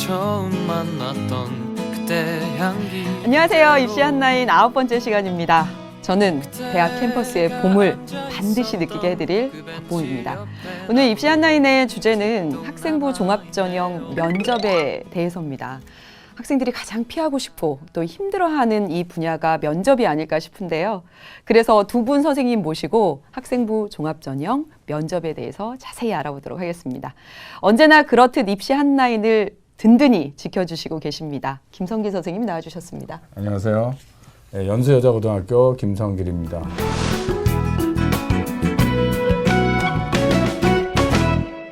처음 만났던 그때 향기. 안녕하세요. 입시 한라인 9번째 시간입니다. 저는 대학 캠퍼스의 봄을 반드시 느끼게 해드릴 박보입니다. 오늘 입시 한라인의 주제는 학생부 종합전형 면접에 대해서입니다. 학생들이 가장 피하고 싶고 또 힘들어하는 이 분야가 면접이 아닐까 싶은데요. 그래서 두 분 선생님 모시고 학생부 종합전형 면접에 대해서 자세히 알아보도록 하겠습니다. 언제나 그렇듯 입시 한라인을 든든히 지켜주시고 계십니다. 김성길 선생님 나와주셨습니다. 안녕하세요. 네, 연수여자고등학교 김성길입니다.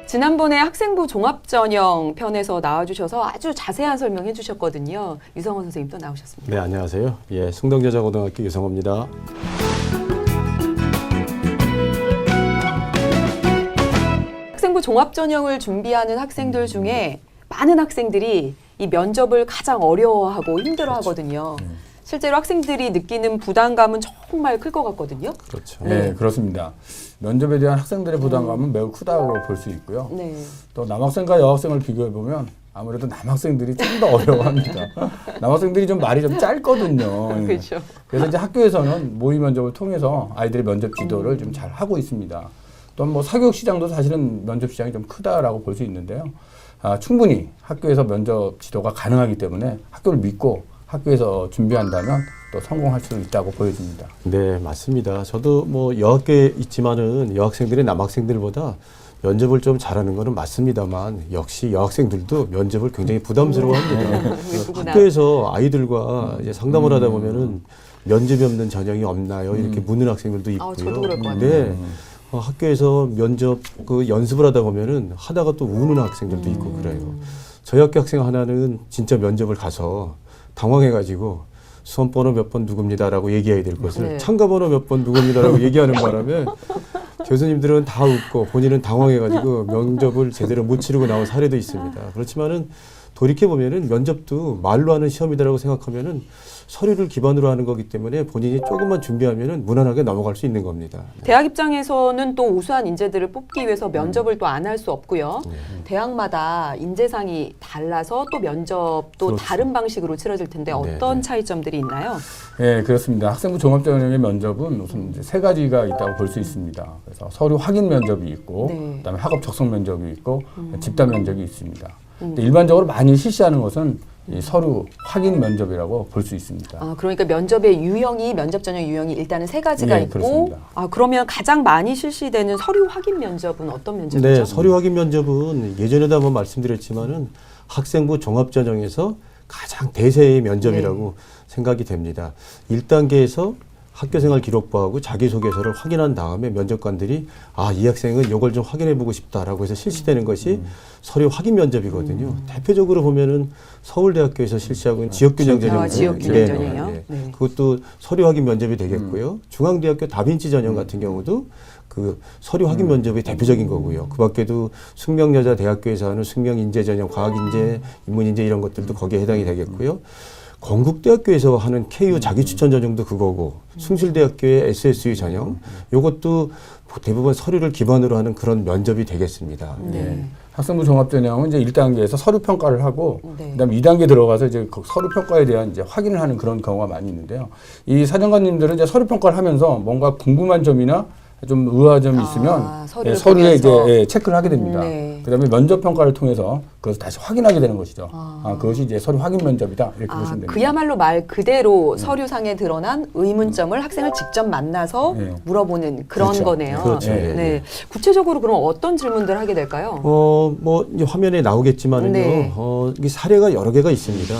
지난번에 학생부 종합전형 편에서 나와주셔서 아주 자세한 설명해 주셨거든요. 유성원 선생님 또 나오셨습니다. 네, 안녕하세요. 예, 승동여자고등학교 유성호입니다. 학생부 종합전형을 준비하는 학생들 중에 많은 학생들이 이 면접을 가장 어려워하고 힘들어하거든요. 실제로 학생들이 느끼는 부담감은 정말 클 것 같거든요. 그렇죠. 네, 그렇습니다. 면접에 대한 학생들의 부담감은 매우 크다고 볼 수 있고요. 네. 또 남학생과 여학생을 비교해 보면 아무래도 남학생들이 좀 더 어려워합니다. 남학생들이 좀 말이 좀 짧거든요. 그렇죠. 그래서 이제 학교에서는 모의 면접을 통해서 아이들의 면접 지도를 좀 잘 하고 있습니다. 또 뭐 사교육 시장도 사실은 면접 시장이 좀 크다라고 볼 수 있는데요. 충분히 학교에서 면접 지도가 가능하기 때문에 학교를 믿고 학교에서 준비한다면 또 성공할 수 있다고 보여집니다. 네, 맞습니다. 저도 뭐 여학교에 있지만은 여학생들이 남학생들보다 면접을 좀 잘하는 거는 맞습니다만 역시 여학생들도 면접을 굉장히 부담스러워합니다. 학교에서 아이들과 이제 상담을 하다 보면은 면접이 없는 전형이 없나요? 이렇게 묻는 학생들도 있고요. 저도 그럴 것 같아요. 네. 학교에서 면접 그 연습을 하다 보면은 하다가 또 우는 학생들도 있고 그래요. 저희 학교 학생 하나는 진짜 면접을 가서 당황해가지고 수험번호 몇 번 누굽니다라고 얘기해야 될 것을 네. 참가번호 몇 번 누굽니다라고 얘기하는 바람에 교수님들은 다 웃고 본인은 당황해가지고 면접을 제대로 못 치르고 나온 사례도 있습니다. 그렇지만은 돌이켜보면은 면접도 말로 하는 시험이다라고 생각하면은 서류를 기반으로 하는 거기 때문에 본인이 조금만 준비하면은 무난하게 넘어갈 수 있는 겁니다. 대학 입장에서는 또 우수한 인재들을 뽑기 위해서 면접을 또 안 할 수 없고요. 대학마다 인재상이 달라서 또 면접도 그렇죠. 다른 방식으로 치러질 텐데 어떤 차이점들이 있나요? 네, 그렇습니다. 학생부 종합전형의 면접은 우선 이제 세 가지가 있다고 볼 수 있습니다. 그래서 서류 확인 면접이 있고, 네. 그다음에 학업 적성 면접이 있고, 집단 면접이 있습니다. 근데 일반적으로 많이 실시하는 것은 이 서류 확인 면접이라고 볼 수 있습니다. 그러니까 면접의 유형이 면접 전형 유형이 일단은 세 가지가 네, 있고, 그렇습니다. 그러면 가장 많이 실시되는 서류 확인 면접은 어떤 면접이죠? 네, 서류 확인 면접은 예전에도 한번 말씀드렸지만은 학생부 종합전형에서 가장 대세의 면접이라고 생각이 됩니다. 1단계에서 학교생활 기록부하고 자기소개서를 확인한 다음에 면접관들이 이 학생은 이걸 좀 확인해보고 싶다라고 해서 실시되는 것이 서류 확인 면접이거든요. 대표적으로 보면은 서울대학교에서 실시하고 있는 지역균형 전형. 지역균형 전형이요? 네. 그것도 서류 확인 면접이 되겠고요. 중앙대학교 다빈치 전형 같은 경우도 그 서류 확인 면접이 대표적인 거고요. 그 밖에도 숙명여자대학교에서 하는 숙명인재 전형, 과학인재, 인문인재 이런 것들도 거기에 해당이 되겠고요. 건국대학교에서 하는 KU 자기추천 전형도 그거고 숭실대학교의 SSU 전형 이것도 대부분 서류를 기반으로 하는 그런 면접이 되겠습니다. 네. 학생부 종합전형은 이제 1단계에서 서류 평가를 하고, 네. 그다음에 2단계 들어가서 이제 그 서류 평가에 대한 이제 확인을 하는 그런 경우가 많이 있는데요. 이 사정관님들은 이제 서류 평가를 하면서 뭔가 궁금한 점이나 좀 의아한 점이 있으면 서류에 이제 체크를 하게 됩니다. 네. 그다음에 면접 평가를 통해서 그것을 다시 확인하게 되는 것이죠. 그것이 이제 서류 확인 면접이다 이렇게 보시면 됩니다. 그야말로 말 그대로 서류상에 드러난 의문점을 학생을 직접 만나서 물어보는 그런 그렇죠. 거네요. 그렇죠. 네. 구체적으로 그럼 어떤 질문들을 하게 될까요? 뭐 이제 화면에 나오겠지만은요. 네. 이게 사례가 여러 개가 있습니다.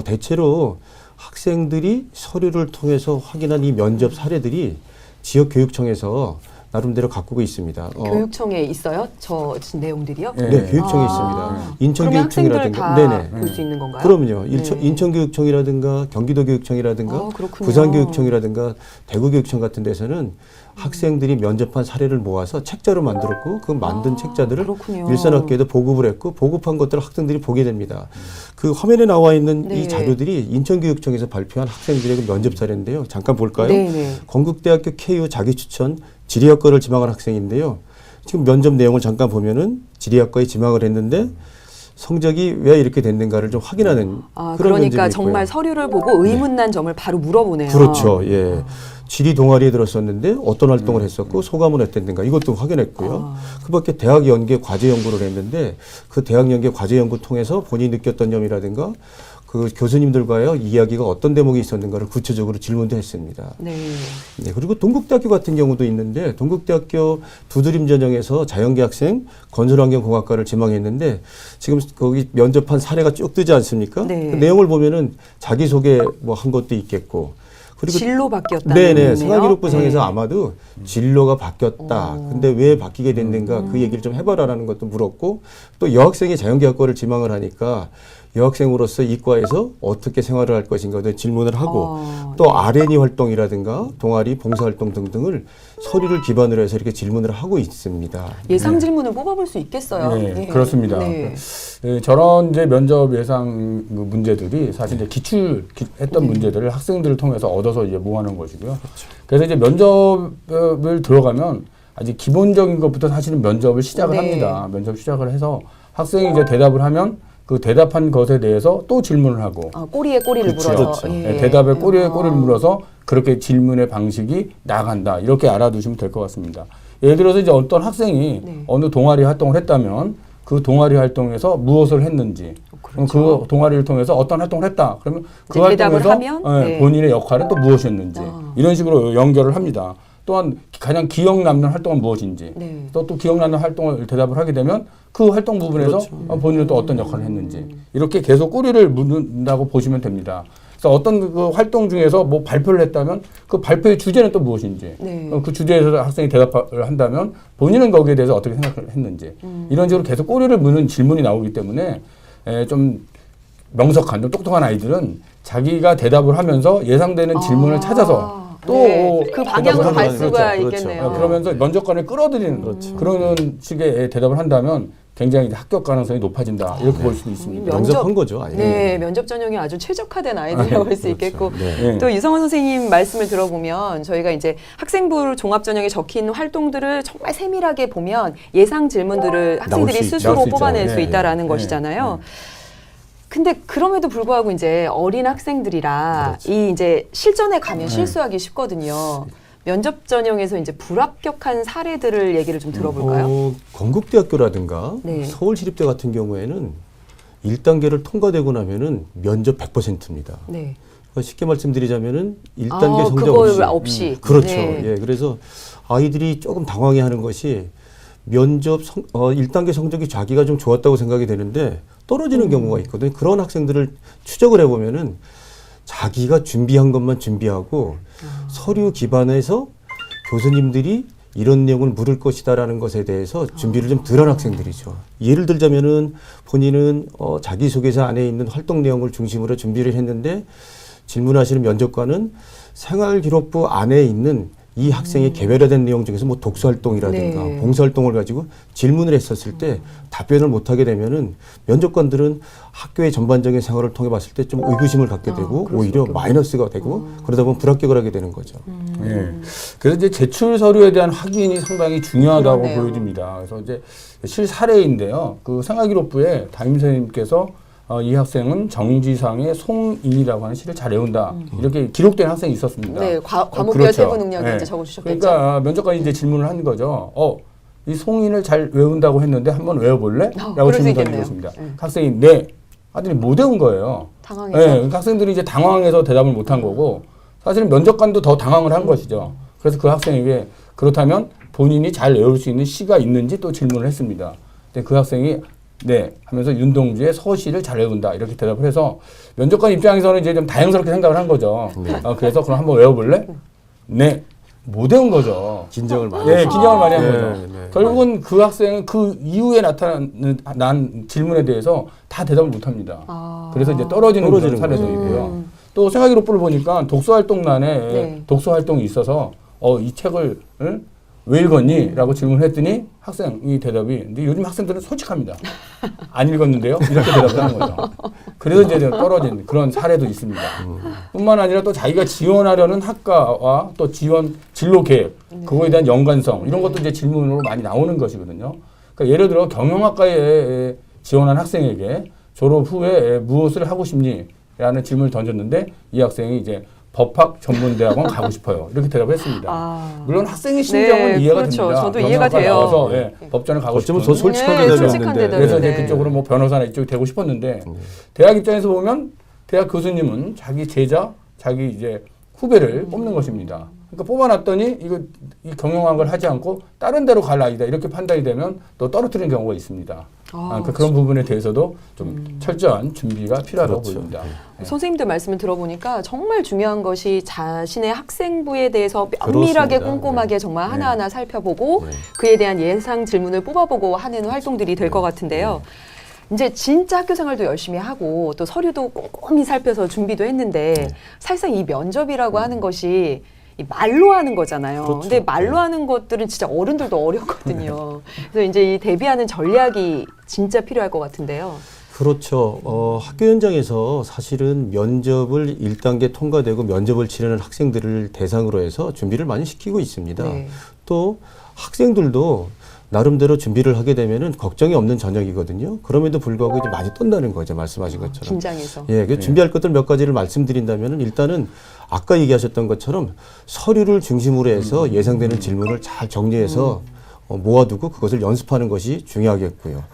대체로 학생들이 서류를 통해서 확인한 이 면접 사례들이 지역교육청에서 나름대로 가꾸고 있습니다. 교육청에 있어요? 저 내용들이요? 네. 네, 교육청에 있습니다. 인천교육청이라든가. 그러면 학생들 다 볼 수 있는 건가요? 그럼요. 네. 인천교육청이라든가 경기도교육청이라든가 그렇군요. 부산교육청이라든가 대구교육청 같은 데서는 학생들이 면접한 사례를 모아서 책자로 만들었고 그 만든 책자들을 그렇군요. 일선학교에도 보급을 했고 보급한 것들을 학생들이 보게 됩니다. 그 화면에 나와 있는 네. 이 자료들이 인천교육청에서 발표한 학생들의 그 면접 사례인데요. 잠깐 볼까요? 네네. 건국대학교 KU 자기추천 지리학과를 지망한 학생인데요. 지금 면접 내용을 잠깐 보면은 지리학과에 지망을 했는데 성적이 왜 이렇게 됐는가를 좀 확인하는 그런 그러니까 면접이 정말 있고요. 서류를 보고 의문난 점을 바로 물어보네요. 그렇죠. 예. 지리 동아리에 들었었는데 어떤 활동을 했었고 소감은 어땠는가 이것도 확인했고요. 그밖에 대학 연계 과제 연구를 했는데 그 대학 연계 과제 연구 통해서 본인이 느꼈던 점이라든가 그 교수님들과의 이야기가 어떤 대목이 있었는가를 구체적으로 질문도 했습니다. 네. 네, 그리고 동국대학교 같은 경우도 있는데 동국대학교 두드림 전형에서 자연계 학생 건설환경공학과를 지망했는데 지금 거기 면접한 사례가 쭉 뜨지 않습니까? 네. 그 내용을 보면은 자기소개 뭐 한 것도 있겠고 그리고 진로 바뀌었다는 네네 의미네요. 생활기록부상에서 네. 아마도 진로가 바뀌었다. 근데 왜 바뀌게 됐는가 그 얘기를 좀 해봐라라는 것도 물었고 또 여학생이 자연계학과를 지망을 하니까 여학생으로서 이과에서 어떻게 생활을 할 것인가 질문을 하고 또 R&E 활동이라든가 동아리 봉사활동 등등을 서류를 기반으로 해서 이렇게 질문을 하고 있습니다. 예상 질문을 뽑아볼 수 있겠어요. 네, 그렇습니다. 네. 네, 저런 이제 면접 예상 문제들이 사실 이제 기출했던 문제들을 학생들을 통해서 얻어서 이제 모아놓은 것이고요. 그래서 이제 면접을 들어가면 아직 기본적인 것부터 사실은 면접을 시작을 합니다. 면접 시작을 해서 학생이 이제 대답을 하면 그 대답한 것에 대해서 또 질문을 하고 꼬리에 꼬리를 물어서 그렇죠. 네, 대답에 꼬리에 꼬리를 물어서 그렇게 질문의 방식이 나간다. 이렇게 알아두시면 될 것 같습니다. 예를 들어서 이제 어떤 학생이 어느 동아리 활동을 했다면 그 동아리 활동에서 무엇을 했는지 그럼 그 동아리를 통해서 어떤 활동을 했다. 그러면 그 활동에서 하면, 본인의 역할은 또 무엇이었는지 이런 식으로 연결을 합니다. 또한 가장 기억 남는 활동은 무엇인지 또 기억 남는 활동을 대답을 하게 되면 그 활동 부분에서 본인은 또 어떤 역할을 했는지 이렇게 계속 꼬리를 묻는다고 보시면 됩니다. 그래서 어떤 그 활동 중에서 뭐 발표를 했다면 그 발표의 주제는 또 무엇인지 그 주제에서 학생이 대답을 한다면 본인은 거기에 대해서 어떻게 생각을 했는지 이런 식으로 계속 꼬리를 무는 질문이 나오기 때문에 좀 명석한 좀 똑똑한 아이들은 자기가 대답을 하면서 예상되는 질문을 찾아서 또 그 방향으로 갈 수가 그렇죠. 있겠네요. 그러면서 면접관을 끌어들이는 그런 식의 대답을 한다면 굉장히 합격 가능성이 높아진다 이렇게 볼 수도 있습니다. 명접한 거죠. 아예. 네, 면접 전형이 아주 최적화된 아이들이라고 할 수 있겠고 네. 또 유성원 선생님 말씀을 들어보면 저희가 이제 학생부 종합 전형에 적힌 활동들을 정말 세밀하게 보면 예상 질문들을 학생들이 스스로 나올 수 뽑아낼 있죠. 수 있다라는 것이잖아요. 근데 그럼에도 불구하고 이제 어린 학생들이라 이 이제 실전에 가면 실수하기 쉽거든요. 면접 전형에서 이제 불합격한 사례들을 얘기를 좀 들어볼까요? 건국대학교라든가 네. 서울시립대 같은 경우에는 1단계를 통과되고 나면은 면접 100%입니다. 네. 그러니까 쉽게 말씀드리자면은 1단계 성적 그거 없이. 없이. 그렇죠. 네. 예, 그래서 아이들이 조금 당황해하는 것이 면접 1단계 성적이 자기가 좀 좋았다고 생각이 되는데 떨어지는 경우가 있거든요. 그런 학생들을 추적을 해보면은 자기가 준비한 것만 준비하고 서류 기반에서 교수님들이 이런 내용을 물을 것이다라는 것에 대해서 준비를 좀 덜한 학생들이죠. 예를 들자면은 본인은 자기소개서 안에 있는 활동 내용을 중심으로 준비를 했는데 질문하시는 면접관은 생활기록부 안에 있는 이 학생이 개별화된 내용 중에서 뭐 독서활동이라든가 봉사활동을 가지고 질문을 했었을 때 답변을 못하게 되면은 면접관들은 학교의 전반적인 생활을 통해 봤을 때 좀 의구심을 갖게 되고 오히려 마이너스가 되고 그러다 보면 불합격을 하게 되는 거죠. 예. 그래서 이제 제출 서류에 대한 확인이 상당히 중요하다고 그러네요. 보여집니다. 그래서 이제 실사례인데요. 그 생활기록부에 담임 선생님께서 이 학생은 정지상의 송인이라고 하는 시를 잘 외운다. 이렇게 기록된 학생이 있었습니다. 네, 과목별 그렇죠. 세부 능력을 네. 이제 적어주셨겠죠. 그러니까 면접관이 이제 질문을 하는 거죠. 이 송인을 잘 외운다고 했는데 한번 외워볼래? 라고 그럴 수 질문 있겠네요. 던졌습니다. 학생이 네. 하더니 못 외운 거예요. 당황해서. 네, 그러니까 학생들이 이제 당황해서 대답을 못한 거고 사실은 면접관도 더 당황을 한 것이죠. 그래서 그 학생에게 그렇다면 본인이 잘 외울 수 있는 시가 있는지 또 질문을 했습니다. 근데 그 학생이 네 하면서 윤동주의 서시를 잘 외운다 이렇게 대답을 해서 면접관 입장에서는 이제 좀 다행스럽게 생각을 한 거죠. 그래서 그럼 한번 외워볼래? 네. 못 외운 거죠. 긴장을 많이 네, 긴장을 많이 한 거죠. 네. 결국은 그 학생은 그 이후에 난 질문에 대해서 다 대답을 못 합니다. 그래서 이제 떨어지는 그런 사례도 있고요. 또 생활기록부를 보니까 독서활동란에 독서활동이 있어서 이 책을 왜 읽었니? 라고 질문했더니 학생이 대답이 근데 요즘 학생들은 솔직합니다. 안 읽었는데요? 이렇게 대답을 하는 거죠. 그래서 이제 떨어진 그런 사례도 있습니다. 뿐만 아니라 또 자기가 지원하려는 학과와 또 지원 진로 계획, 그거에 대한 연관성 이런 것도 이제 질문으로 많이 나오는 것이거든요. 그러니까 예를 들어 경영학과에 지원한 학생에게 졸업 후에 무엇을 하고 싶니? 라는 질문을 던졌는데 이 학생이 이제 법학 전문대학원 가고 싶어요. 이렇게 대답을 했습니다. 물론 학생의 심정은 네, 이해가 그렇죠. 됩니다. 저도 이해가 돼요. 나와서 법전을 가고 어쩌면 싶은. 더 솔직한 네, 대답이 솔직한 있는데. 그래서 이제 네. 그쪽으로 뭐 변호사나 이쪽이 되고 싶었는데 대학 입장에서 보면 대학 교수님은 자기 제자, 자기 이제 후배를 뽑는 것입니다. 그러니까 뽑아놨더니 이 경영한 걸 하지 않고 다른 데로 갈 아이다 이렇게 판단이 되면 또 떨어뜨리는 경우가 있습니다. 그러니까 그런 부분에 대해서도 좀 철저한 준비가 필요하다고 그렇죠. 보입니다. 네. 선생님들 말씀을 들어보니까 정말 중요한 것이 자신의 학생부에 대해서 면밀하게 그렇습니다. 꼼꼼하게 정말 하나하나 살펴보고 네. 그에 대한 예상 질문을 뽑아보고 하는 활동들이 될 것 같은데요. 이제 진짜 학교 생활도 열심히 하고 또 서류도 꼼꼼히 살펴서 준비도 했는데 사실상 이 면접이라고 하는 것이 이 말로 하는 거잖아요. 그렇죠. 근데 말로 하는 것들은 진짜 어른들도 어렵거든요. 그래서 이제 이 대비하는 전략이 진짜 필요할 것 같은데요. 그렇죠. 학교 현장에서 사실은 면접을 1단계 통과되고 면접을 치르는 학생들을 대상으로 해서 준비를 많이 시키고 있습니다. 네. 또 학생들도 나름대로 준비를 하게 되면은 걱정이 없는 저녁이거든요. 그럼에도 불구하고 이제 많이 떤다는 거죠. 말씀하신 것처럼. 긴장해서. 예, 그 준비할 것들 몇 가지를 말씀드린다면은 일단은 아까 얘기하셨던 것처럼 서류를 중심으로 해서 예상되는 질문을 잘 정리해서 모아두고 그것을 연습하는 것이 중요하겠고요.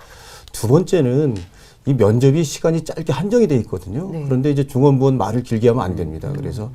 두 번째는 이 면접이 시간이 짧게 한정이 돼 있거든요. 네. 그런데 이제 중원부원 말을 길게 하면 안 됩니다. 그래서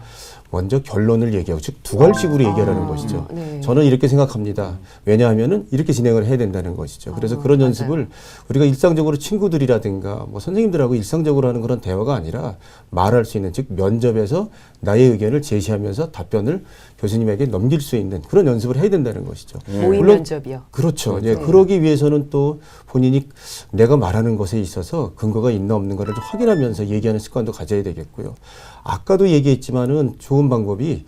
먼저 결론을 얘기하고 즉 두괄식으로 얘기하라는 것이죠. 네. 저는 이렇게 생각합니다. 왜냐하면은 이렇게 진행을 해야 된다는 것이죠. 그래서 그런 맞아요. 연습을 우리가 일상적으로 친구들이라든가 뭐 선생님들하고 일상적으로 하는 그런 대화가 아니라 말할 수 있는 즉 면접에서 나의 의견을 제시하면서 답변을 교수님에게 넘길 수 있는 그런 연습을 해야 된다는 것이죠. 모의 물론 면접이요. 그렇죠. 예, 그러기 위해서는 또 본인이 내가 말하는 것에 있어서 근거가 있나 없는 가를 좀 확인하면서 얘기하는 습관도 가져야 되겠고요. 아까도 얘기했지만은 좋은 방법이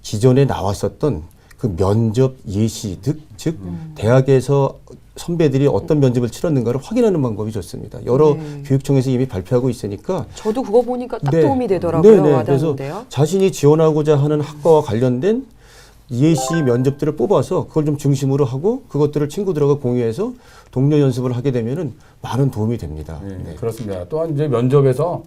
기존에 나왔었던 그 면접 예시, 즉 대학에서 선배들이 어떤 면접을 치렀는가를 확인하는 방법이 좋습니다. 여러 교육청에서 이미 발표하고 있으니까 저도 그거 보니까 딱 네. 도움이 되더라고요. 그래서 와닿는데요. 자신이 지원하고자 하는 학과와 관련된 예시 면접들을 뽑아서 그걸 좀 중심으로 하고 그것들을 친구들하고 공유해서 동료 연습을 하게 되면은 많은 도움이 됩니다. 네, 네. 그렇습니다. 또한 이제 면접에서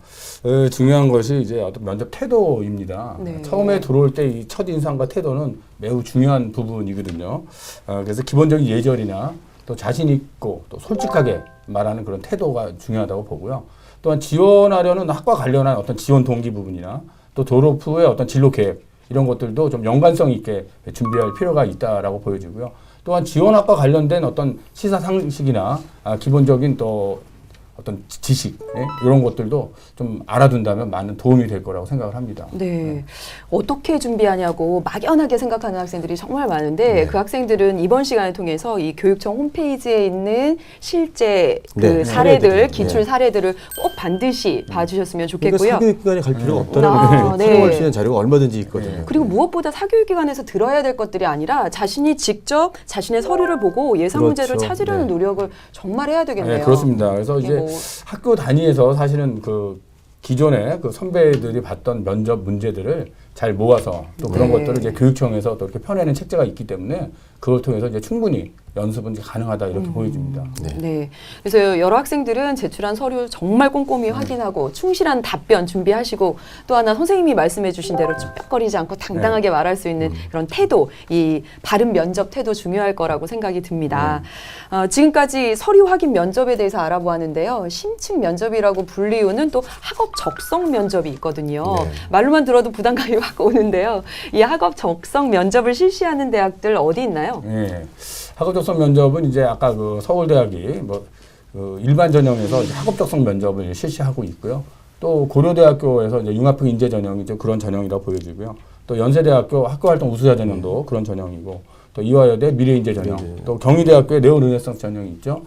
중요한 것이 이제 어떤 면접 태도입니다. 네. 처음에 들어올 때 이 첫 인상과 태도는 매우 중요한 부분이거든요. 그래서 기본적인 예절이나 또 자신 있고 또 솔직하게 말하는 그런 태도가 중요하다고 보고요. 또한 지원하려는 학과 관련한 어떤 지원 동기 부분이나 또 졸업 후에 어떤 진로 계획 이런 것들도 좀 연관성 있게 준비할 필요가 있다라고 보여지고요. 또한 지원학과 관련된 어떤 시사 상식이나 기본적인 또 어떤 지식 이런 것들도 좀 알아둔다면 많은 도움이 될 거라고 생각을 합니다. 네. 어떻게 준비하냐고 막연하게 생각하는 학생들이 정말 많은데 그 학생들은 이번 시간을 통해서 이 교육청 홈페이지에 있는 실제 그 네, 사례들, 사례들이. 기출 네. 사례들을 꼭 반드시 봐주셨으면 그러니까 좋겠고요. 사교육기관에 갈 필요가 없다는 아, 거죠. 네. 활용할 수 있는 자료가 얼마든지 있거든요. 그리고 무엇보다 사교육기관에서 들어야 될 것들이 아니라 자신이 직접 자신의 서류를 보고 예상 문제를 그렇죠. 찾으려는 네. 노력을 정말 해야 되겠네요. 네, 그렇습니다. 그래서 이제 그리고 학교 단위에서 사실은 그 기존에 그 선배들이 봤던 면접 문제들을 잘 모아서 또 그런 네. 것들을 이제 교육청에서 또 이렇게 펴내는 책자가 있기 때문에 그걸 통해서 이제 충분히 연습은 이제 가능하다 이렇게 보여집니다. 네. 그래서 여러 학생들은 제출한 서류 정말 꼼꼼히 확인하고 충실한 답변 준비하시고 또 하나 선생님이 말씀해 주신 대로 쭈뼛거리지 않고 당당하게 말할 수 있는 그런 태도, 이 바른 면접 태도 중요할 거라고 생각이 듭니다. 지금까지 서류 확인 면접에 대해서 알아보았는데요. 심층 면접이라고 불리우는 또 학업 적성 면접이 있거든요. 네. 말로만 들어도 부담감이 확 오는데요. 이 학업 적성 면접을 실시하는 대학들 어디 있나요? 예. 학업 적성 면접은 이제 아까 그 서울대학이 그 일반 전형에서 이제 학업 적성 면접을 실시하고 있고요. 또 고려대학교에서 이제 융합형 인재 전형이 좀 그런 전형이라고 보여지고요. 또 연세대학교 학교활동 우수자 전형도 그런 전형이고 또 이화여대 미래 인재 전형, 또 경희대학교의 네오 르네상스 전형이 있죠.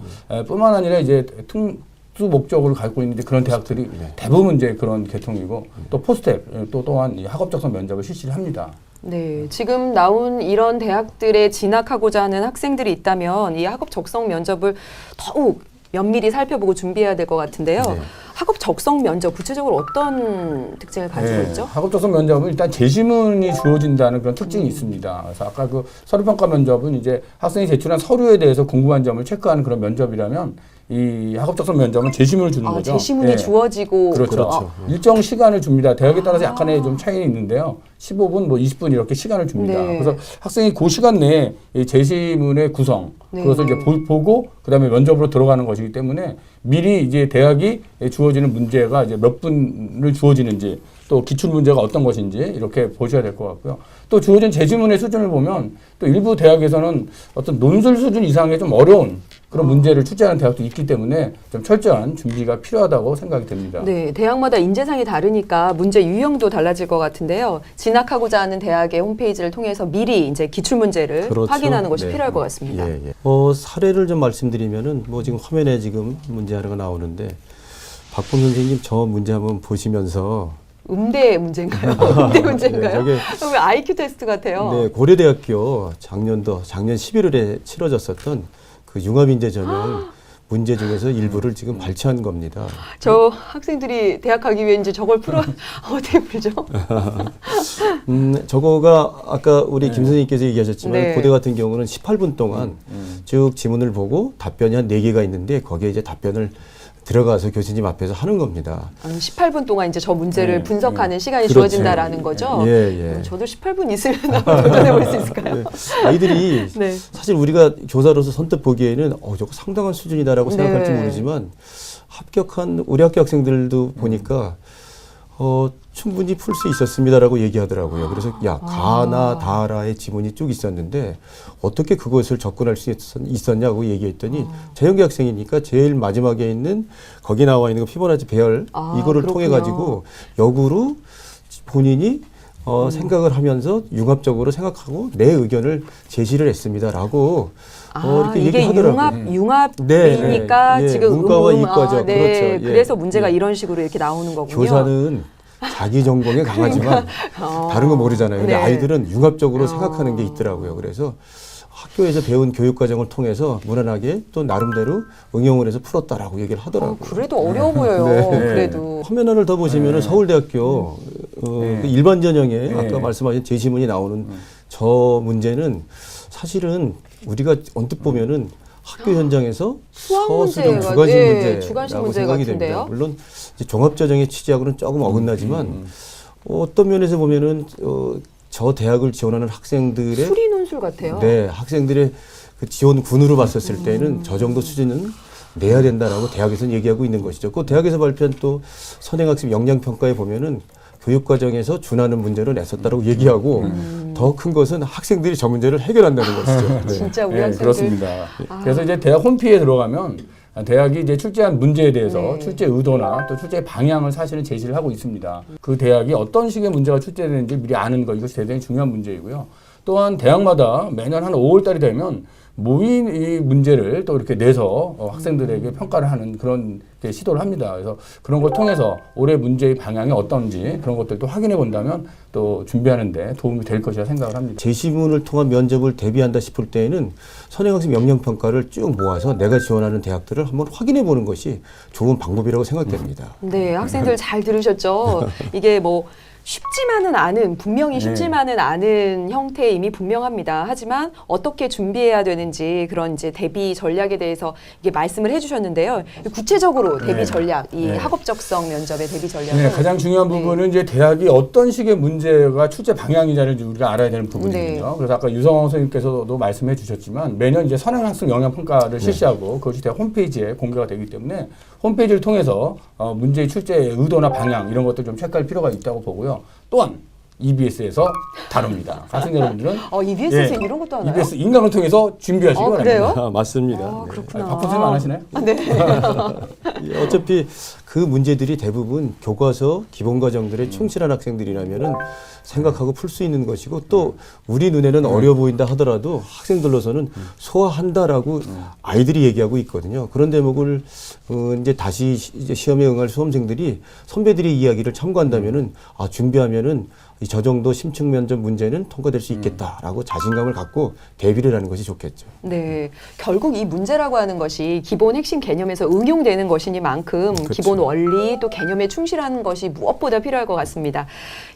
뿐만 아니라 이제 특수 목적을 갖고 있는 그런 대학들이 대부분 이제 그런 계통이고 또 포스텍 또 또한 이 학업 적성 면접을 실시를 합니다. 네, 지금 나온 이런 대학들에 진학하고자 하는 학생들이 있다면 이 학업 적성 면접을 더욱 면밀히 살펴보고 준비해야 될 것 같은데요. 네. 학업 적성 면접 구체적으로 어떤 특징을 가지고 있죠? 학업 적성 면접은 일단 제시문이 주어진다는 그런 특징이 있습니다. 그래서 아까 그 서류평가 면접은 이제 학생이 제출한 서류에 대해서 궁금한 점을 체크하는 그런 면접이라면 이 학업적성 면접은 재시문을 주는 거죠. 재시문이 예. 주어지고 그렇죠. 그렇죠. 일정 시간을 줍니다. 대학에 따라서 약간의 좀 차이는 있는데요. 15분, 뭐 20분 이렇게 시간을 줍니다. 네. 그래서 학생이 그 시간 내에 이 재시문의 구성, 네. 그것을 이제 보고 그다음에 면접으로 들어가는 것이기 때문에 미리 이제 대학이 주어지는 문제가 이제 몇 분을 주어지는지 또 기출 문제가 어떤 것인지 이렇게 보셔야 될 것 같고요. 또 주어진 재시문의 수준을 보면 또 일부 대학에서는 어떤 논술 수준 이상의 좀 어려운 그런 문제를 출제하는 대학도 있기 때문에 좀 철저한 준비가 필요하다고 생각이 됩니다. 네, 대학마다 인재상이 다르니까 문제 유형도 달라질 것 같은데요. 진학하고자 하는 대학의 홈페이지를 통해서 미리 이제 기출 문제를 그렇죠. 확인하는 것이 네. 필요할 것 같습니다. 예, 예. 사례를 좀 말씀드리면은 뭐 지금 화면에 지금 문제 하나가 나오는데 박봉 선생님 저 문제 한번 보시면서 음대 문제인가요? 음대 문제인가요? 네, 왜 IQ 테스트 같아요? 네, 고려대학교 작년 11월에 치러졌었던 그 융합인재 전형 문제 중에서 일부를 지금 발췌한 겁니다. 저 학생들이 대학 가기 위해 이제 저걸 풀어 어떻게 풀죠? 저거가 아까 우리 김 선생님께서 얘기하셨지만 네. 고대 같은 경우는 18분 동안 쭉 지문을 보고 답변이 한 4개가 있는데 거기에 이제 답변을 들어가서 교수님 앞에서 하는 겁니다. 18분 동안 이제 저 문제를 네, 분석하는 시간이 그렇죠. 주어진다라는 거죠. 예, 예. 저도 18분 있으면 한번 도전해 볼 수 있을까요? 네. 아이들이 네. 사실 우리가 교사로서 선뜻 보기에는 저거 상당한 수준이다라고 네. 생각할지 모르지만 합격한 우리 학교 학생들도 보니까 충분히 풀 수 있었습니다라고 얘기하더라고요. 그래서 가나 다라의 지문이 쭉 있었는데 어떻게 그것을 접근할 수 있었냐고 얘기했더니 재영기 학생이니까 제일 마지막에 있는 거기 나와 있는 거 피보나치 배열 이거를 그렇군요. 통해 가지고 역으로 본인이 생각을 하면서 융합적으로 생각하고 내 의견을 제시를 했습니다라고 이렇게 이게 얘기하더라고요. 융합이니까 네, 네. 지금 문과와 이과죠. 네. 그렇죠. 예. 그래서 문제가 이런 식으로 이렇게 나오는 거군요. 교사는 자기 전공에 강하지만 다른 거 모르잖아요. 근데 네. 아이들은 융합적으로 생각하는 게 있더라고요. 그래서 학교에서 배운 교육 과정을 통해서 무난하게 또 나름대로 응용을 해서 풀었다라고 얘기를 하더라고요. 그래도 어려워 보여요. 네. 그래도. 화면 하나를 더 보시면은 서울대학교 그 일반 전형에 네. 아까 말씀하신 제시문이 나오는 저 문제는 사실은 우리가 언뜻 보면은 학교 현장에서 수학 서술형 문제가, 주관식 네, 문제라고 주관식 문제 생각이 같은데요? 됩니다. 물론 이제 종합전형의 취지하고는 조금 어긋나지만 어떤 면에서 보면은 저 대학을 지원하는 학생들의 수리 논술 같아요. 네, 학생들의 그 지원군으로 봤었을 때는 저 정도 수준은 내야 된다라고 대학에서는 얘기하고 있는 것이죠. 그 대학에서 발표한 또 선행학습 역량평가에 보면은 교육과정에서 준하는 문제를 냈었다라고 얘기하고 더 큰 것은 학생들이 저 문제를 해결한다는 것이죠. 네. 진짜 우리 네, 학생들. 그렇습니다. 그래서 이제 대학 홈피에 들어가면 대학이 이제 출제한 문제에 대해서 네. 출제 의도나 또 출제 방향을 사실은 제시를 하고 있습니다. 그 대학이 어떤 식의 문제가 출제되는지 미리 아는 거 이것이 대단히 중요한 문제이고요. 또한 대학마다 매년 한 5월 달이 되면 모인 이 문제를 또 이렇게 내서 학생들에게 평가를 하는 그런 시도를 합니다. 그래서 그런 걸 통해서 올해 문제의 방향이 어떤지 그런 것들도 확인해 본다면 또 준비하는데 도움이 될 것이라 생각을 합니다. 제시문을 통한 면접을 대비한다 싶을 때에는 선행학습 역량평가를 쭉 모아서 내가 지원하는 대학들을 한번 확인해 보는 것이 좋은 방법이라고 생각됩니다. 네, 학생들 잘 들으셨죠? 이게 뭐 쉽지만은 않은, 분명히 쉽지만은 않은 형태의 이미 분명합니다. 하지만 어떻게 준비해야 되는지 그런 이제 대비 전략에 대해서 이게 말씀을 해주셨는데요. 구체적으로 대비 전략, 이 학업적성 면접의 대비 전략은 네, 가장 중요한 부분은 이제 대학이 어떤 식의 문제가 출제 방향이냐를 우리가 알아야 되는 부분이거든요. 그래서 아까 유성원 선생님께서도 말씀해 주셨지만 매년 이제 선행학습 영향평가를 실시하고 그것이 대학 홈페이지에 공개가 되기 때문에 홈페이지를 통해서 문제의 출제의 의도나 방향 이런 것들 좀 체크할 필요가 있다고 보고요. 또한 EBS에서 다룹니다. 학생 여러분들은 EBS에서 이런 것도 하나요? EBS 인강을 통해서 준비하시기 바랍니다. 그래요? 맞습니다. 그렇구나. 박본 선생님 안 하시나요? 네. 어차피 그 문제들이 대부분 교과서 기본 과정들에 충실한 학생들이라면은 생각하고 풀 수 있는 것이고 또 우리 눈에는 어려워 보인다 하더라도 학생들로서는 소화한다라고 아이들이 얘기하고 있거든요. 그런 대목을 이제 다시 이제 시험에 응할 수험생들이 선배들의 이야기를 참고한다면은 준비하면은 저 정도 심층 면접 문제는 통과될 수 있겠다라고 자신감을 갖고 대비를 하는 것이 좋겠죠. 네, 결국 이 문제라고 하는 것이 기본 핵심 개념에서 응용되는 것이니만큼 그렇죠. 기본 원리 또 개념에 충실하는 것이 무엇보다 필요할 것 같습니다.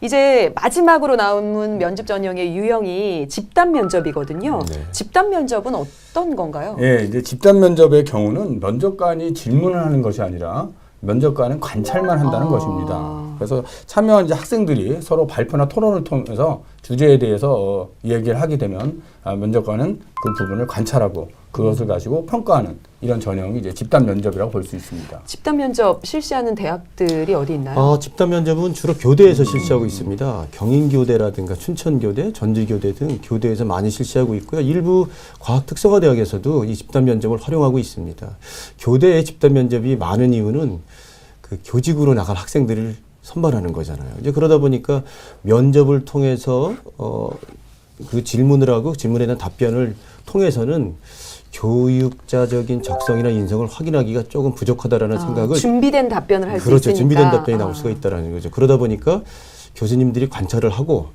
이제 마지막으로 남은 면접 전형의 유형이 집단 면접이거든요. 네. 집단 면접은 어떤 건가요? 예, 이제 집단 면접의 경우는 면접관이 질문을 하는 것이 아니라 면접관은 관찰만 한다는 것입니다. 그래서 참여한 이제 학생들이 서로 발표나 토론을 통해서 주제에 대해서 이야기를 하게 되면 면접관은 그 부분을 관찰하고 그것을 가지고 평가하는 이런 전형이 이제 집단 면접이라고 볼 수 있습니다. 집단 면접 실시하는 대학들이 어디 있나요? 집단 면접은 주로 교대에서 실시하고 있습니다. 경인교대라든가 춘천교대, 전주교대 등 교대에서 많이 실시하고 있고요. 일부 과학특성화대학에서도 이 집단 면접을 활용하고 있습니다. 교대의 집단 면접이 많은 이유는 그 교직으로 나갈 학생들을 선발하는 거잖아요. 이제 그러다 보니까 면접을 통해서 그 질문을 하고 질문에 대한 답변을 통해서는 교육자적인 적성이나 인성을 확인하기가 조금 부족하다라는 생각을 준비된 답변을 할 수 그렇죠. 있으니까. 준비된 답변이 나올 수가 있다라는 거죠. 그러다 보니까 교수님들이 관찰을 하고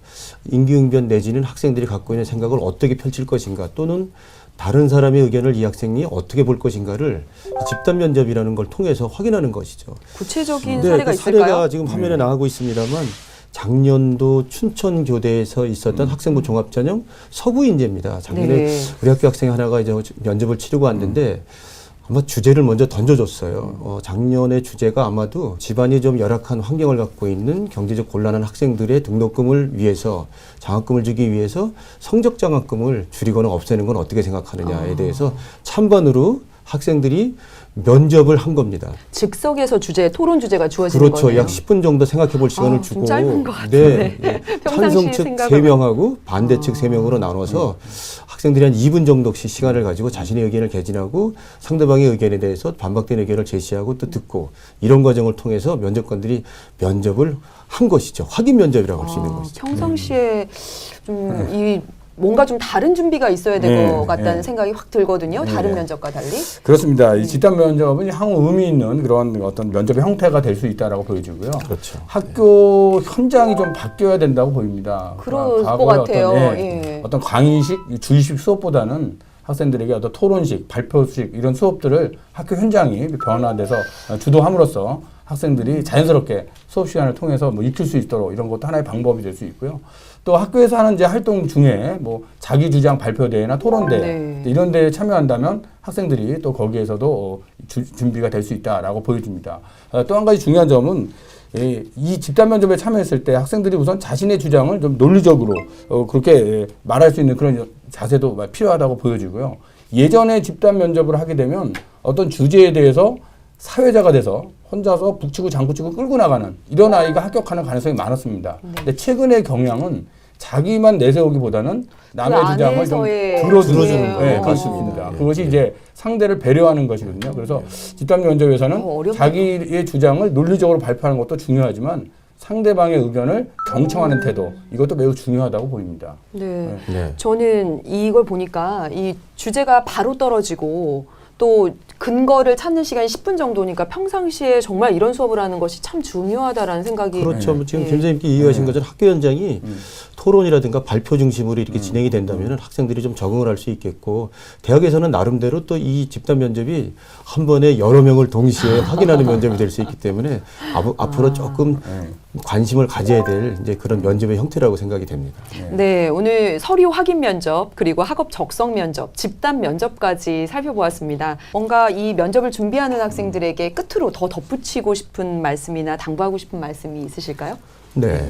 임기응변 내지는 학생들이 갖고 있는 생각을 어떻게 펼칠 것인가 또는 다른 사람의 의견을 이 학생이 어떻게 볼 것인가를 집단 면접이라는 걸 통해서 확인하는 것이죠. 구체적인 네, 사례가 그 있을까요? 사례가 지금 화면에 나가고 있습니다만 작년도 춘천교대에서 있었던 학생부 종합전형 서구인재입니다. 작년에 네. 우리 학교 학생 하나가 이제 면접을 치르고 왔는데 아마 주제를 먼저 던져줬어요. 작년의 주제가 아마도 집안이 좀 열악한 환경을 갖고 있는 경제적 곤란한 학생들의 등록금을 위해서 장학금을 주기 위해서 성적 장학금을 줄이거나 없애는 건 어떻게 생각하느냐에 대해서 찬반으로 학생들이 면접을 한 겁니다. 즉석에서 토론 주제가 주어지는 그렇죠. 거네요. 약 10분 정도 생각해 볼 시간을 주고 좀 짧은 것 같은데. 네. 평상시 찬성 측 생각을 3명하고 반대 측 3명으로 나눠서 학생들이 한 2분 정도씩 시간을 가지고 자신의 의견을 개진하고 상대방의 의견에 대해서 반박되는 의견을 제시하고 또 듣고 이런 과정을 통해서 면접관들이 면접을 한 것이죠. 확인 면접이라고 할 수 있는 것이죠. 평상시에 좀 뭔가 좀 다른 준비가 있어야 될 것 같다는 생각이 확 들거든요. 다른 면접과 달리. 그렇습니다. 이 집단 면접은 향후 의미 있는 그런 어떤 면접의 형태가 될 수 있다라고 보여지고요. 그렇죠. 학교 현장이 좀 바뀌어야 된다고 보입니다. 그럴 것 과거의 같아요. 어떤 강의식, 주의식 수업보다는 학생들에게 어떤 토론식, 발표식 이런 수업들을 학교 현장이 변화돼서 주도함으로써 학생들이 자연스럽게 수업 시간을 통해서 뭐 익힐 수 있도록 이런 것도 하나의 방법이 될 수 있고요. 또 학교에서 하는 이제 활동 중에 뭐 자기 주장 발표 대회나 토론 대회 이런 데에 참여한다면 학생들이 또 거기에서도 준비가 될 수 있다라고 보여집니다. 또 한 가지 중요한 점은 이 집단 면접에 참여했을 때 학생들이 우선 자신의 주장을 좀 논리적으로 그렇게 말할 수 있는 그런 자세도 필요하다고 보여지고요. 예전에 집단 면접을 하게 되면 어떤 주제에 대해서 사회자가 돼서 혼자서 북치고 장구치고 끌고 나가는 이런 아이가 합격하는 가능성이 많았습니다. 근데 최근의 경향은 자기만 내세우기보다는 남의 주장을 좀 들어주는 것입니다. 그것이 이제 상대를 배려하는 것이거든요. 그래서 집단 면접에서는 자기의 주장을 논리적으로 발표하는 것도 중요하지만 상대방의 의견을 경청하는 태도 이것도 매우 중요하다고 보입니다. 네. 저는 이걸 보니까 이 주제가 바로 떨어지고 또 근거를 찾는 시간이 10분 정도니까 평상시에 정말 이런 수업을 하는 것이 참 중요하다라는 생각이. 그렇죠. 지금 김 선생님께 이해하신 것처럼 학교 현장이 토론이라든가 발표 중심으로 이렇게 진행이 된다면 학생들이 좀 적응을 할 수 있겠고 대학에서는 나름대로 또 이 집단 면접이 한 번에 여러 명을 동시에 확인하는 면접이 될 수 있기 때문에 앞으로 조금 관심을 가져야 될 이제 그런 면접의 형태라고 생각이 됩니다. 네, 오늘 서류 확인 면접 그리고 학업 적성 면접, 집단 면접까지 살펴보았습니다. 뭔가 이 면접을 준비하는 학생들에게 끝으로 더 덧붙이고 싶은 말씀이나 당부하고 싶은 말씀이 있으실까요? 네,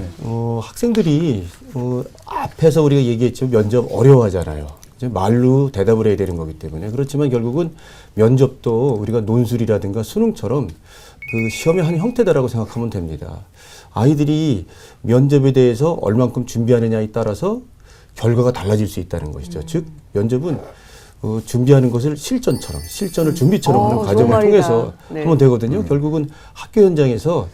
학생들이 앞에서 우리가 얘기했지만 면접 어려워하잖아요. 이제 말로 대답을 해야 되는 거기 때문에 그렇지만 결국은 면접도 우리가 논술이라든가 수능처럼 그 시험의 한 형태다라고 생각하면 됩니다. 아이들이 면접에 대해서 얼만큼 준비하느냐에 따라서 결과가 달라질 수 있다는 것이죠. 즉 면접은 준비하는 것을 실전을 준비처럼 하는 과정을 통해서 하면 되거든요. 결국은 학교 현장에서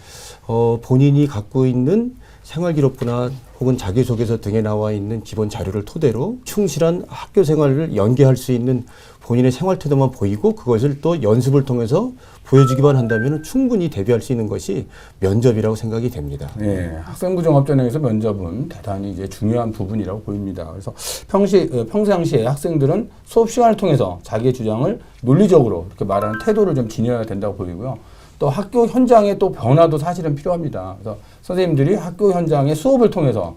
본인이 갖고 있는 생활기록부나 혹은 자기소개서 등에 나와 있는 기본 자료를 토대로 충실한 학교 생활을 연계할 수 있는 본인의 생활 태도만 보이고 그것을 또 연습을 통해서 보여주기만 한다면 충분히 대비할 수 있는 것이 면접이라고 생각이 됩니다. 네, 학생부 종합전형에서 면접은 대단히 이제 중요한 부분이라고 보입니다. 그래서 평상시에 학생들은 수업 시간을 통해서 자기의 주장을 논리적으로 이렇게 말하는 태도를 좀 지녀야 된다고 보이고요. 또 학교 현장의 또 변화도 사실은 필요합니다. 그래서 선생님들이 학교 현장의 수업을 통해서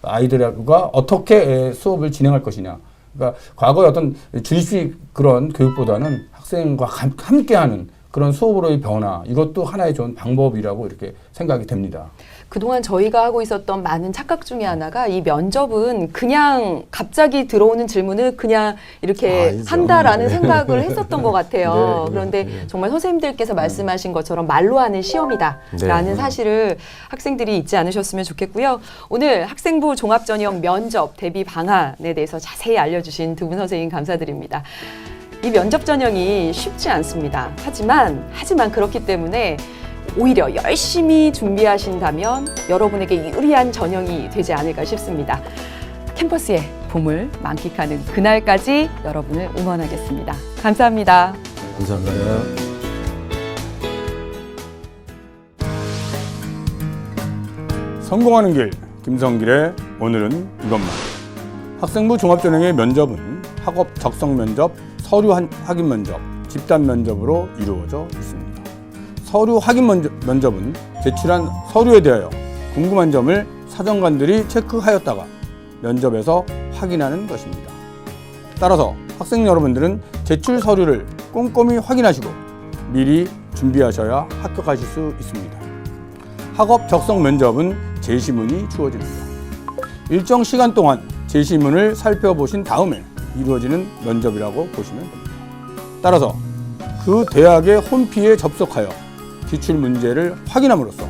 아이들과 어떻게 수업을 진행할 것이냐. 그러니까 과거의 어떤 주입식 그런 교육보다는 학생과 함께하는 그런 수업으로의 변화, 이것도 하나의 좋은 방법이라고 이렇게 생각이 됩니다. 그동안 저희가 하고 있었던 많은 착각 중에 하나가 이 면접은 그냥 갑자기 들어오는 질문을 그냥 이렇게 아니죠. 한다라는 네. 생각을 했었던 것 같아요. 네, 그런데 네. 정말 선생님들께서 말씀하신 것처럼 말로 하는 시험이다라는 네. 사실을 학생들이 잊지 않으셨으면 좋겠고요. 오늘 학생부 종합전형 면접 대비 방안에 대해서 자세히 알려주신 두 분 선생님 감사드립니다. 이 면접 전형이 쉽지 않습니다. 하지만 그렇기 때문에 오히려 열심히 준비하신다면 여러분에게 유리한 전형이 되지 않을까 싶습니다. 캠퍼스의 봄을 만끽하는 그날까지 여러분을 응원하겠습니다. 감사합니다. 감사합니다. 성공하는 길, 김성길의 오늘은 이것만. 학생부 종합전형의 면접은 학업 적성 면접, 서류 확인 면접, 집단 면접으로 이루어져 있습니다. 서류 확인 면접은 제출한 서류에 대하여 궁금한 점을 사정관들이 체크하였다가 면접에서 확인하는 것입니다. 따라서 학생 여러분들은 제출 서류를 꼼꼼히 확인하시고 미리 준비하셔야 합격하실 수 있습니다. 학업 적성 면접은 제시문이 주어집니다. 일정 시간 동안 제시문을 살펴보신 다음에 이루어지는 면접이라고 보시면 됩니다. 따라서 그 대학의 홈피에 접속하여 기출 문제를 확인함으로써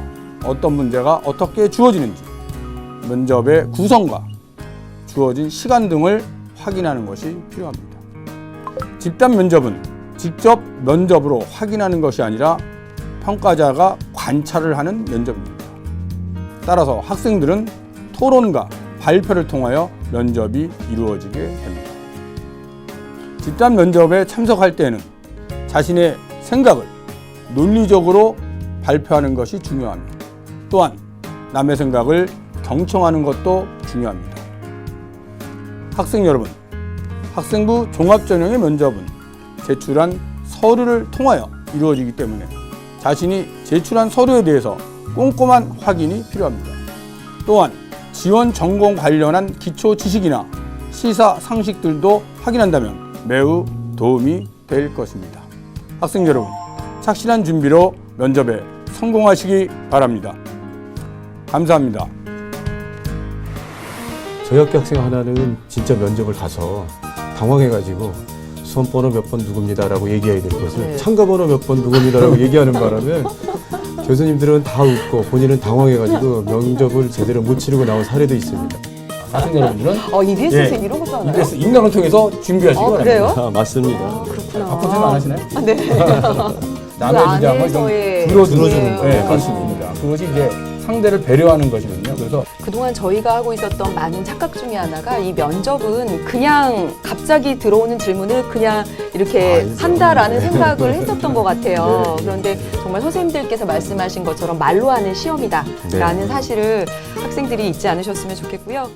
어떤 문제가 어떻게 주어지는지, 면접의 구성과 주어진 시간 등을 확인하는 것이 필요합니다. 집단 면접은 직접 면접으로 확인하는 것이 아니라 평가자가 관찰을 하는 면접입니다. 따라서 학생들은 토론과 발표를 통하여 면접이 이루어지게 됩니다. 집단 면접에 참석할 때에는 자신의 생각을 논리적으로 발표하는 것이 중요합니다. 또한 남의 생각을 경청하는 것도 중요합니다. 학생 여러분, 학생부 종합전형의 면접은 제출한 서류를 통하여 이루어지기 때문에 자신이 제출한 서류에 대해서 꼼꼼한 확인이 필요합니다. 또한 지원 전공 관련한 기초 지식이나 시사 상식들도 확인한다면 매우 도움이 될 것입니다. 학생 여러분, 착실한 준비로 면접에 성공하시기 바랍니다. 감사합니다. 저희 학교 학생 하나는 진짜 면접을 가서 당황해가지고 수험번호 몇 번 누굽니다라고 얘기해야 될 것을 네. 참가번호 몇 번 누굽니다라고 얘기하는 바람에 교수님들은 다 웃고 본인은 당황해가지고 면접을 제대로 못 치르고 나온 사례도 있습니다. 학생 여러분들은 EBS에서 예, 이런 것도 하나요? EBS 인강을 통해서 준비하시기 바랍니다. 그래요? 아, 맞습니다. 그렇구나. 바쁜 생각 안 하시나요? 네. 남의 주장을 좀 안에서의 들어주는 예, 네, 그렇습니다. 그것이 이제 상대를 배려하는 것이거든요. 그래서 그동안 저희가 하고 있었던 많은 착각 중에 하나가 이 면접은 그냥 갑자기 들어오는 질문을 그냥 이렇게 아니죠. 한다라는 생각을 했었던 것 같아요. 네. 그런데 정말 선생님들께서 말씀하신 것처럼 말로 하는 시험이다라는 네. 사실을 학생들이 잊지 않으셨으면 좋겠고요.